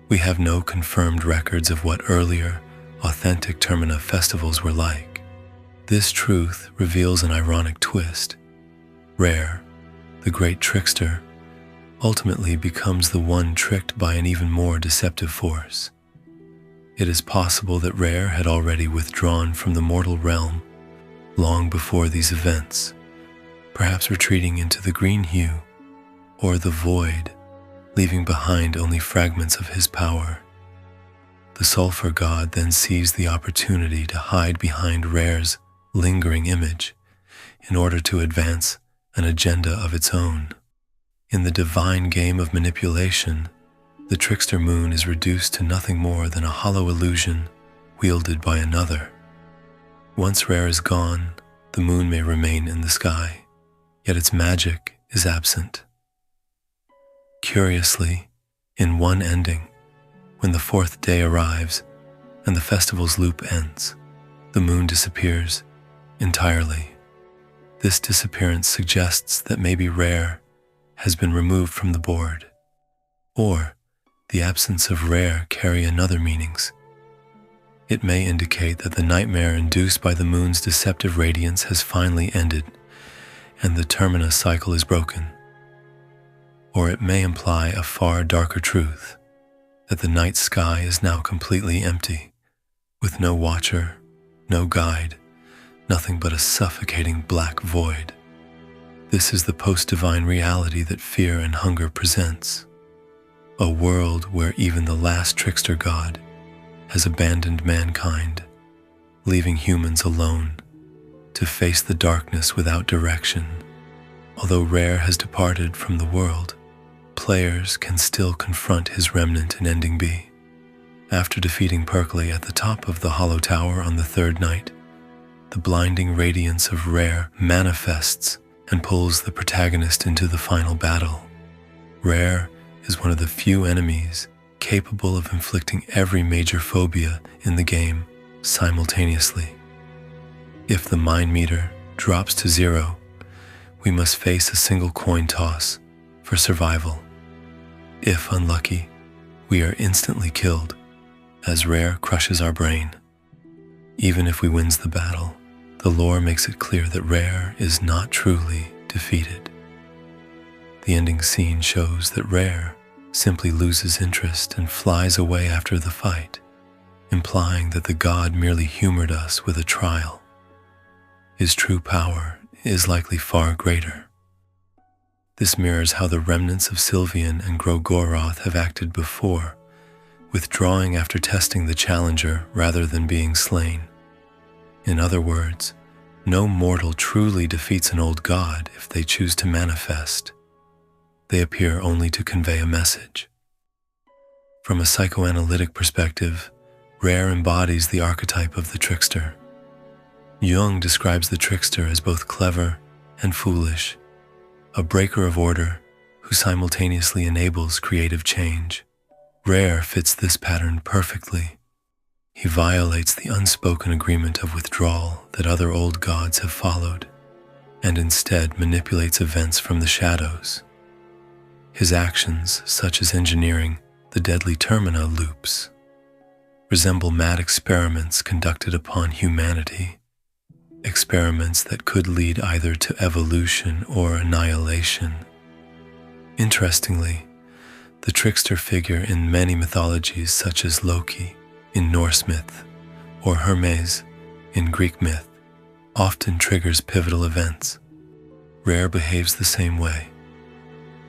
We have no confirmed records of what earlier, authentic Termina festivals were like. This truth reveals an ironic twist. RHER, the great trickster, ultimately becomes the one tricked by an even more deceptive force. It is possible that RHER had already withdrawn from the mortal realm long before these events, perhaps retreating into the green hue or the void, leaving behind only fragments of his power. The sulfur god then sees the opportunity to hide behind RHER's lingering image in order to advance an agenda of its own. In the divine game of manipulation, the trickster moon is reduced to nothing more than a hollow illusion wielded by another. Once RHER is gone, the moon may remain in the sky, yet its magic is absent. Curiously, in one ending, when the 4th day arrives and the festival's loop ends, the moon disappears entirely. This disappearance suggests that maybe RHER has been removed from the board, or the absence of RHER carry another meanings. It may indicate that the nightmare induced by the moon's deceptive radiance has finally ended and the terminus cycle is broken. Or it may imply a far darker truth, that the night sky is now completely empty, with no watcher, no guide, nothing but a suffocating black void. This is the post-divine reality that fear and hunger presents, a world where even the last trickster god has abandoned mankind, leaving humans alone to face the darkness without direction. Although RHER has departed from the world, players can still confront his remnant in Ending B. After defeating Perkley at the top of the Hollow Tower on the third night, the blinding radiance of RHER manifests and pulls the protagonist into the final battle. RHER is one of the few enemies capable of inflicting every major phobia in the game simultaneously. If the mind meter drops to 0, we must face a single coin toss for survival. If unlucky, we are instantly killed as RHER crushes our brain. Even if we wins the battle, the lore makes it clear that RHER is not truly defeated. The ending scene shows that RHER simply loses interest and flies away after the fight, implying that the god merely humored us with a trial. His true power is likely far greater. This mirrors how the remnants of SYLVIAN and GRO-GOROTH have acted before, withdrawing after testing the challenger rather than being slain. In other words, no mortal truly defeats an old god if they choose to manifest. They appear only to convey a message. From a psychoanalytic perspective, RHER embodies the archetype of the trickster. Jung describes the trickster as both clever and foolish, a breaker of order who simultaneously enables creative change. RHER fits this pattern perfectly. He violates the unspoken agreement of withdrawal that other old gods have followed, and instead manipulates events from the shadows. His actions, such as engineering the deadly Termina loops, resemble mad experiments conducted upon humanity, experiments that could lead either to evolution or annihilation. Interestingly, the trickster figure in many mythologies such as Loki in Norse myth or Hermes in Greek myth often triggers pivotal events. RHER behaves the same way.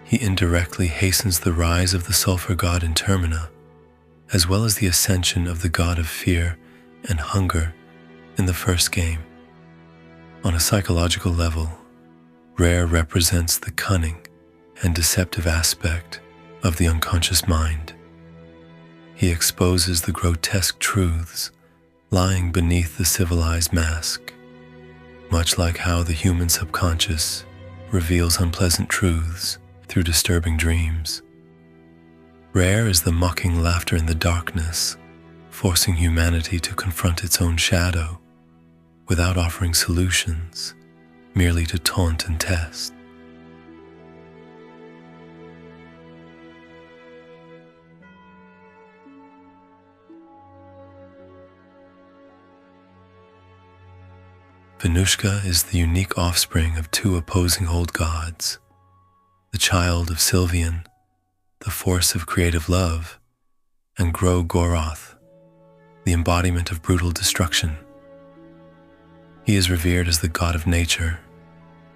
He indirectly hastens the rise of the sulfur god in Termina, as well as the ascension of the god of fear and hunger in the first game. On a psychological level, RHER represents the cunning and deceptive aspect of the unconscious mind. He exposes the grotesque truths lying beneath the civilized mask, much like how the human subconscious reveals unpleasant truths through disturbing dreams. RHER is the mocking laughter in the darkness, forcing humanity to confront its own shadow without offering solutions, merely to taunt and test. VINUSHKA is the unique offspring of two opposing old gods, the child of SYLVIAN, the force of creative love, and GRO-GOROTH, the embodiment of brutal destruction. He is revered as the god of nature,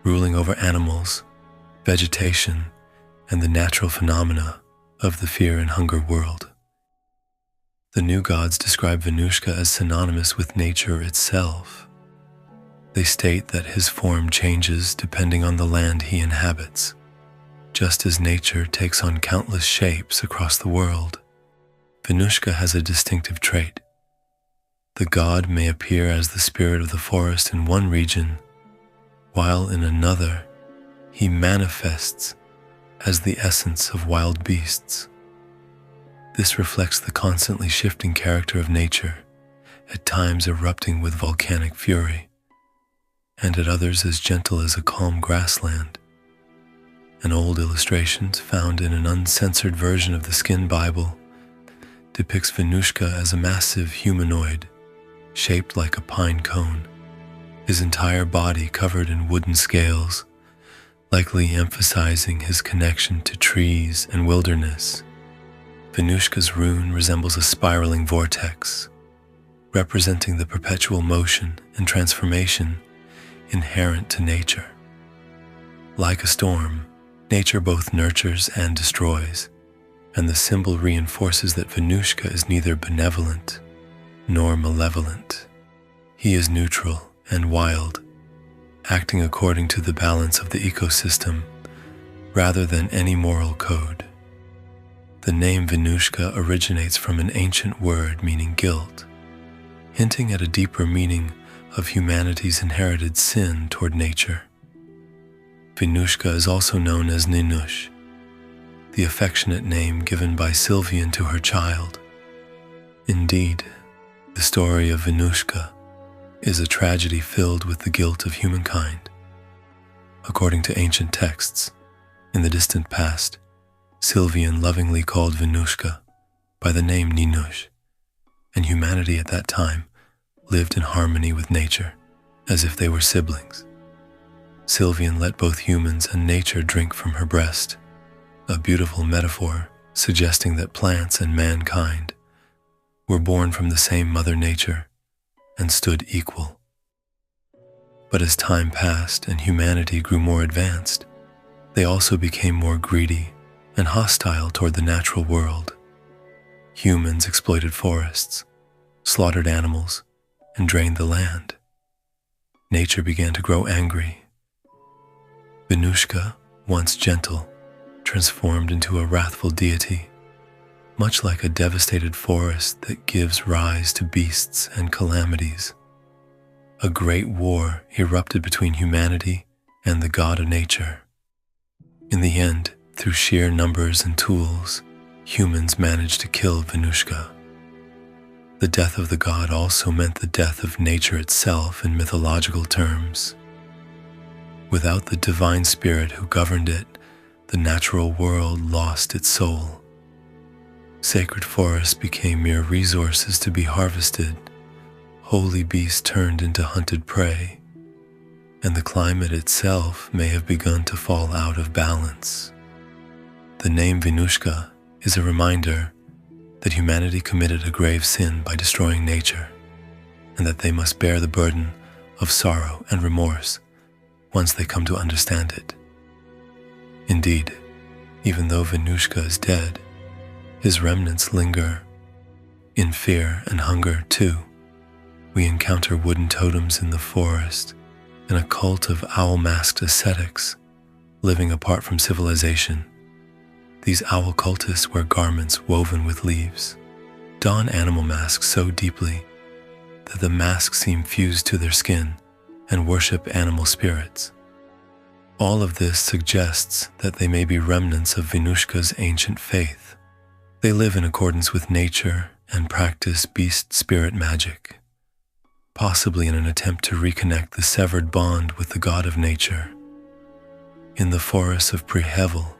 ruling over animals, vegetation, and the natural phenomena of the fear and hunger world. The new gods describe VINUSHKA as synonymous with nature itself. They state that his form changes depending on the land he inhabits, just as nature takes on countless shapes across the world. VINUSHKA has a distinctive trait. The god may appear as the spirit of the forest in one region, while in another he manifests as the essence of wild beasts. This reflects the constantly shifting character of nature, at times erupting with volcanic fury, and at others as gentle as a calm grassland. An old illustration found in an uncensored version of the Skin Bible depicts VINUSHKA as a massive humanoid shaped like a pine cone, his entire body covered in wooden scales, likely emphasizing his connection to trees and wilderness. VINUSHKA's rune resembles a spiraling vortex, representing the perpetual motion and transformation inherent to nature. Like a storm, nature both nurtures and destroys, and the symbol reinforces that VINUSHKA is neither benevolent nor malevolent. He is neutral and wild, acting according to the balance of the ecosystem rather than any moral code. The name VINUSHKA originates from an ancient word meaning guilt, hinting at a deeper meaning of humanity's inherited sin toward nature. VINUSHKA is also known as Ninush, the affectionate name given by SYLVIAN to her child. Indeed, the story of VINUSHKA is a tragedy filled with the guilt of humankind. According to ancient texts, in the distant past, SYLVIAN lovingly called VINUSHKA by the name Ninush, and humanity at that time lived in harmony with nature, as if they were siblings. SYLVIAN let both humans and nature drink from her breast, a beautiful metaphor suggesting that plants and mankind were born from the same Mother Nature and stood equal. But as time passed and humanity grew more advanced, they also became more greedy and hostile toward the natural world. Humans exploited forests, slaughtered animals, and drained the land. Nature began to grow angry. VINUSHKA, once gentle, transformed into a wrathful deity, much like a devastated forest that gives rise to beasts and calamities. A great war erupted between humanity and the god of nature. In the end, through sheer numbers and tools, humans managed to kill VINUSHKA. The death of the god also meant the death of nature itself in mythological terms. Without the divine spirit who governed it, the natural world lost its soul. Sacred forests became mere resources to be harvested, holy beasts turned into hunted prey, and the climate itself may have begun to fall out of balance. The name VINUSHKA is a reminder that humanity committed a grave sin by destroying nature, and that they must bear the burden of sorrow and remorse once they come to understand it. Indeed, even though VINUSHKA is dead, his remnants linger. In fear and hunger, too, we encounter wooden totems in the forest and a cult of owl-masked ascetics living apart from civilization. These owl cultists wear garments woven with leaves, don animal masks so deeply that the masks seem fused to their skin, and worship animal spirits. All of this suggests that they may be remnants of VINUSHKA's ancient faith. They live in accordance with nature and practice beast spirit magic, possibly in an attempt to reconnect the severed bond with the god of nature. In the forests of Prehevel,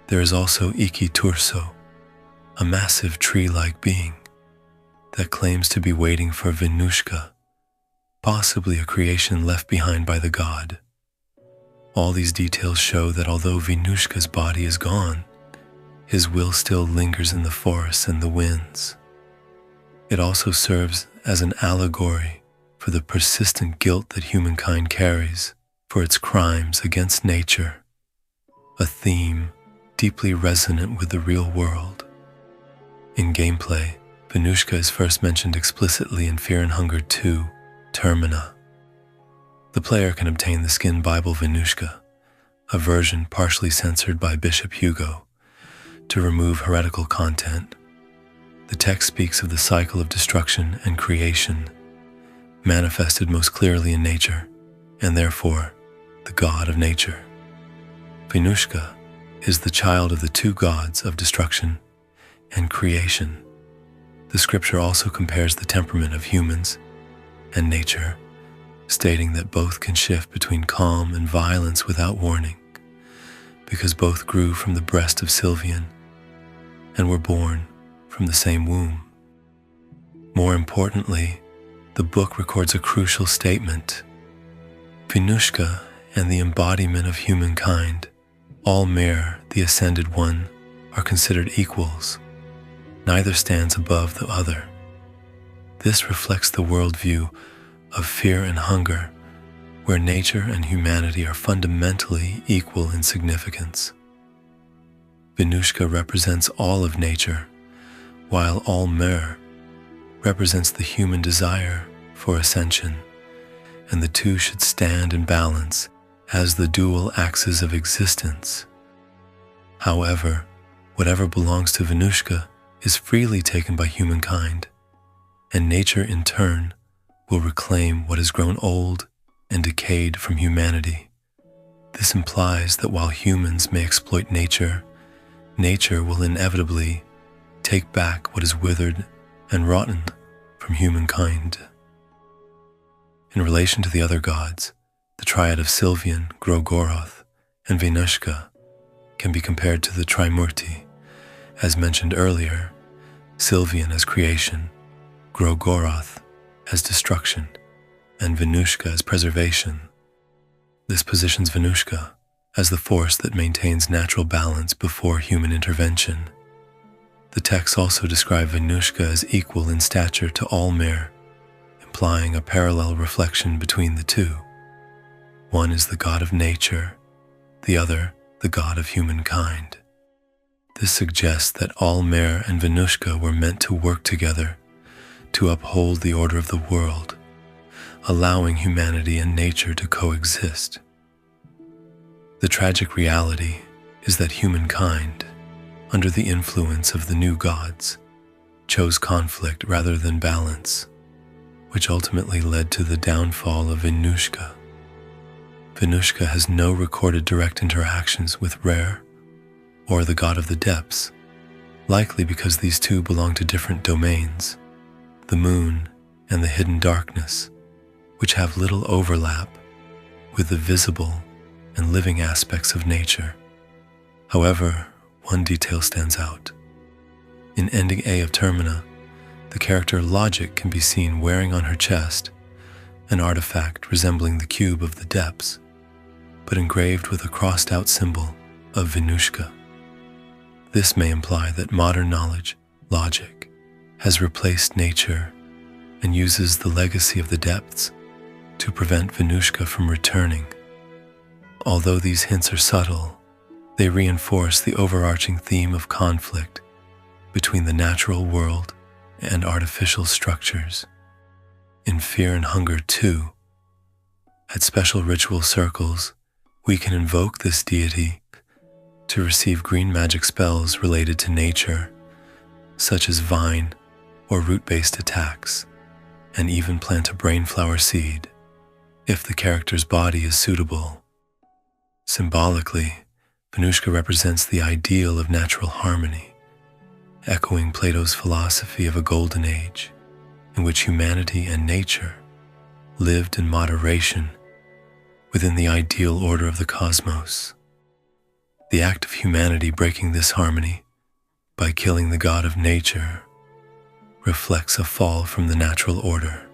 there is also Iki Turso, a massive tree-like being that claims to be waiting for VINUSHKA, possibly a creation left behind by the god. All these details show that although VINUSHKA's body is gone, his will still lingers in the forests and the winds. It also serves as an allegory for the persistent guilt that humankind carries for its crimes against nature, a theme deeply resonant with the real world. In gameplay, VINUSHKA is first mentioned explicitly in Fear and Hunger 2, Termina. The player can obtain the skin Bible VINUSHKA, a version partially censored by Bishop Hugo, to remove heretical content. The text speaks of the cycle of destruction and creation, manifested most clearly in nature, and therefore the god of nature. VINUSHKA is the child of the two gods of destruction and creation. The scripture also compares the temperament of humans and nature, stating that both can shift between calm and violence without warning, because both grew from the breast of SYLVIAN and were born from the same womb. More importantly, the the book records a crucial statement. VINUSHKA and the embodiment of humankind, all RHER, the Ascended One, are considered equals. Neither stands above the other. This reflects the worldview of fear and hunger, where nature and humanity are fundamentally equal in significance. VINUSHKA represents all of nature, while all RHER represents the human desire for ascension, and the two should stand in balance as the dual axes of existence. However, whatever belongs to VINUSHKA is freely taken by humankind, and nature in turn will reclaim what has grown old and decayed from humanity. This implies that while humans may exploit nature, nature will inevitably take back what is withered and rotten from humankind. In relation to the other gods, the triad of SYLVIAN, GRO-GOROTH, and VINUSHKA can be compared to the Trimurti, as mentioned earlier, SYLVIAN as creation, GRO-GOROTH as destruction, and VINUSHKA as preservation. This positions VINUSHKA as the force that maintains natural balance before human intervention. The texts also describe VINUSHKA as equal in stature to all RHER, implying a parallel reflection between the two. One is the god of nature, the other the god of humankind. This suggests that all RHER and VINUSHKA were meant to work together to uphold the order of the world, allowing humanity and nature to coexist. The tragic reality is that humankind, under the influence of the new gods, chose conflict rather than balance, which ultimately led to the downfall of VINUSHKA. VINUSHKA has no recorded direct interactions with RHER or the god of the depths, likely because these two belong to different domains, the moon and the hidden darkness, which have little overlap with the visible and living aspects of nature. However, one detail stands out. In Ending A of Termina, the character Logic can be seen wearing on her chest an artifact resembling the cube of the depths, but engraved with a crossed-out symbol of VINUSHKA. This may imply that modern knowledge, logic, has replaced nature and uses the legacy of the depths to prevent VINUSHKA from returning. Although these hints are subtle, they reinforce the overarching theme of conflict between the natural world and artificial structures. In Fear and Hunger 2, at special ritual circles, we can invoke this deity to receive green magic spells related to nature, such as vine or root-based attacks, and even plant a brainflower seed if the character's body is suitable. Symbolically, VINUSHKA represents the ideal of natural harmony, echoing Plato's philosophy of a golden age in which humanity and nature lived in moderation within the ideal order of the cosmos. The act of humanity breaking this harmony by killing the god of nature reflects a fall from the natural order,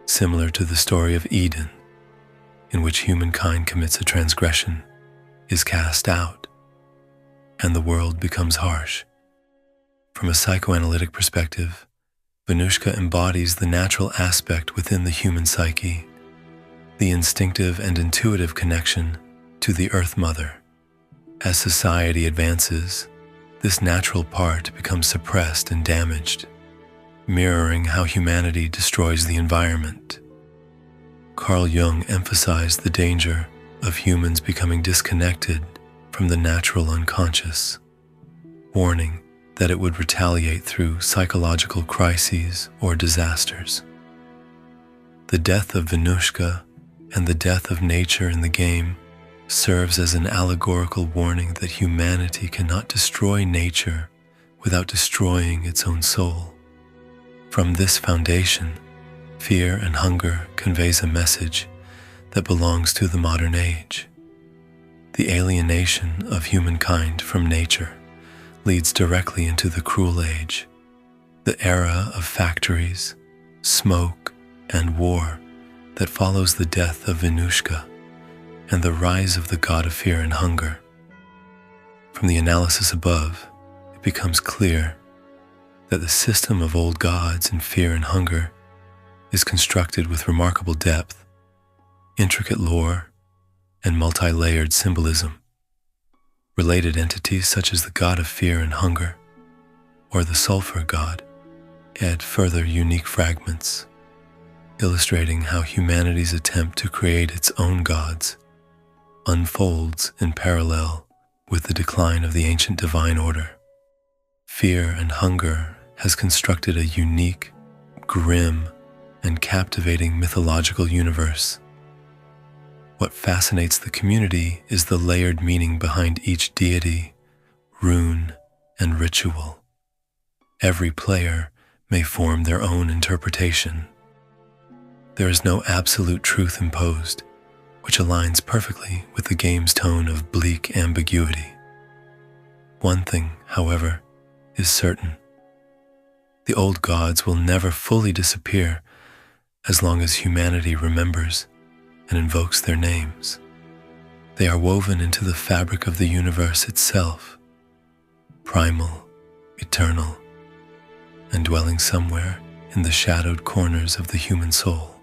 similar to the story of Eden, in which humankind commits a transgression, is cast out, and the world becomes harsh. From a psychoanalytic perspective, VINUSHKA embodies the natural aspect within the human psyche, the instinctive and intuitive connection to the Earth Mother. As society advances, this natural part becomes suppressed and damaged, mirroring how humanity destroys the environment. Carl Jung emphasized the danger of humans becoming disconnected from the natural unconscious, warning that it would retaliate through psychological crises or disasters. The death of VINUSHKA and the death of nature in the game serves as an allegorical warning that humanity cannot destroy nature without destroying its own soul. From this foundation, Fear and Hunger conveys a message that belongs to the modern age. The alienation of humankind from nature leads directly into the cruel age, the era of factories, smoke, and war that follows the death of VINUSHKA and the rise of the god of fear and hunger. From the analysis above, it becomes clear that the system of old gods in fear and hunger is constructed with remarkable depth, intricate lore, and multi-layered symbolism. Related entities such as the god of fear and hunger or the sulfur god add further unique fragments, illustrating how humanity's attempt to create its own gods unfolds in parallel with the decline of the ancient divine order. Fear and hunger has constructed a unique, grim, and captivating mythological universe. What fascinates the community is the layered meaning behind each deity, rune, and ritual. Every player may form their own interpretation. There is no absolute truth imposed, which aligns perfectly with the game's tone of bleak ambiguity. One thing, however, is certain. The old gods will never fully disappear as long as humanity remembers and invokes their names. They are woven into the fabric of the universe itself, primal, eternal, and dwelling somewhere in the shadowed corners of the human soul.